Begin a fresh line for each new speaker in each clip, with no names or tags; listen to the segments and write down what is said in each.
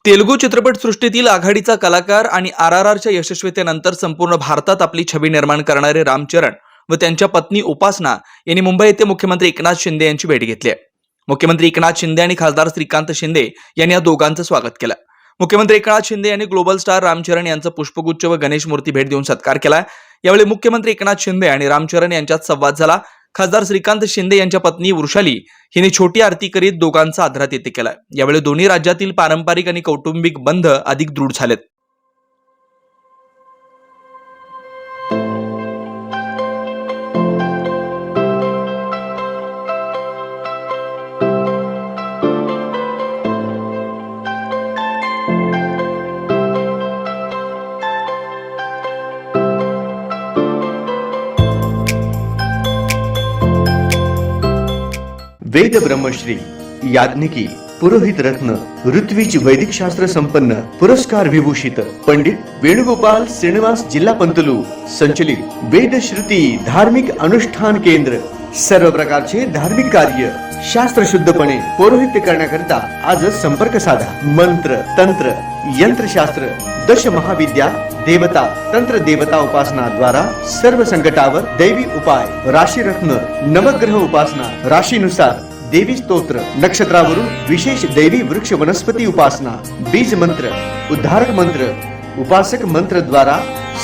तेलुगू चित्रपटसृष्टीतील आघाडीचा कलाकार आणि RRRच्या यशस्वीतेनंतर संपूर्ण भारतात आपली छबी निर्माण करणारे राम चरण व त्यांच्या पत्नी उपासना यांनी मुंबई येथे मुख्यमंत्री एकनाथ शिंदे यांची भेट घेतली आहे। मुख्यमंत्री एकनाथ शिंदे आणि खासदार श्रीकांत शिंदे यांनी या दोघांचं स्वागत केलं। मुख्यमंत्री एकनाथ शिंदे यांनी ग्लोबल स्टार राम चरण यांचा पुष्पगुच्छ व गणेश मूर्ती भेट देऊन सत्कार केला। यावेळी मुख्यमंत्री एकनाथ शिंदे आणि राम चरण यांच्यात संवाद झाला। खासदार श्रीकांत शिंदे यांच्या पत्नी वृषाली हिने छोटी आरती करीत दोघांचा आदरातिथ्य केला। यावेळी दोन्ही राज्यातील पारंपरिक आणि कौटुंबिक बंध अधिक दृढ झालेत।
वेद ब्रह्मश्री याज्ञिकी पुरोहित रत्न ऋत्विज वैदिक शास्त्र संपन्न पुरस्कार विभूषित पंडित वेणुगोपाल श्रीनिवास जिल्हा पंतलू संचलित वेद श्रुती धार्मिक अनुष्ठान केंद्र सर्व प्रकारचे धार्मिक कार्य शास्त्र शुद्धपणे पौरोहित्य करण्याकरिता आजच संपर्क साधा। मंत्र तंत्र यंत्रशास्त्र दश महाविद्या देवता तंत्र देवता उपासना द्वारा सर्व संकटावर दैवी उपाय, राशी रत्न नवग्रह उपासना, राशीनुसार देवी स्तोत्र, नक्षत्रावरून विशेष दैवी वृक्ष वनस्पती उपासना, बीज मंत्र, उद्धारक मंत्र, उपासक मंत्र द्वारा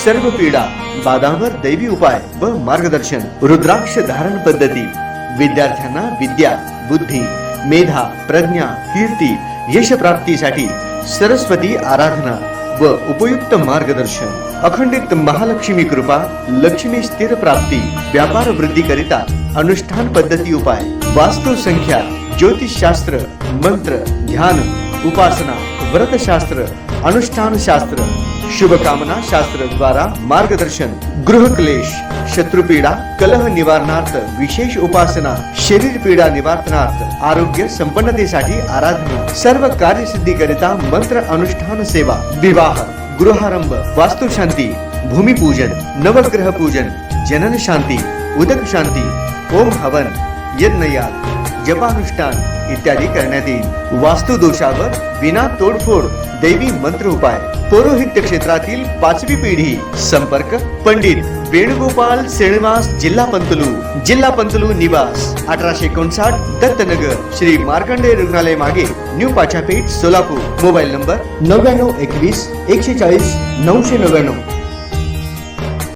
सर्व पीडा बाधांवर दैवी उपाय व मार्गदर्शन, रुद्राक्ष धारण पद्धती, विद्यार्थ्यांना विद्या बुद्धी मेधा प्रज्ञा कीर्ती यश प्राप्तीसाठी सरस्वती आराधना व उपयुक्त मार्गदर्शन, अखंडित महालक्ष्मी कृपा, लक्ष्मी स्थिर प्राप्ती, व्यापार वृद्धी करिता अनुष्ठान पद्धती उपाय, वास्तु संख्या, ज्योतिष शास्त्र, मंत्र ध्यान उपासना, व्रत शास्त्र, अनुष्ठान शास्त्र, शुभकामना शास्त्र द्वारा मार्गदर्शन, गृह क्लेश, शत्रुपीडा कलह निवारणार्थ विशेष उपासना, शरीर पीडा निवारणार्थ आरोग्य संपन्नतेसाठी आराधना, सर्व कार्यसिद्धी करिता मंत्र अनुष्ठान सेवा, विवाह गृहारंभ, वास्तुशांती, भूमिपूजन, नवग्रह पूजन, जनन शांती, उदक शांती, ओम हवन, यज्ञयाग, जपानुष्ठान इत्यादी करण्यात येईल। वास्तु दोषावर विना तोडफोड दैवी मंत्र उपाय, पौरोहित्य क्षेत्रातील 5वी पिढी। संपर्क पंडित वेणुगोपाल श्रीनिवास जिल्हा पंतलू निवास 1859 दत्तनगर श्री मार्कंडेय रुग्णालय मागे new Pachapeth Solapur. Mobile number 9921 140 999।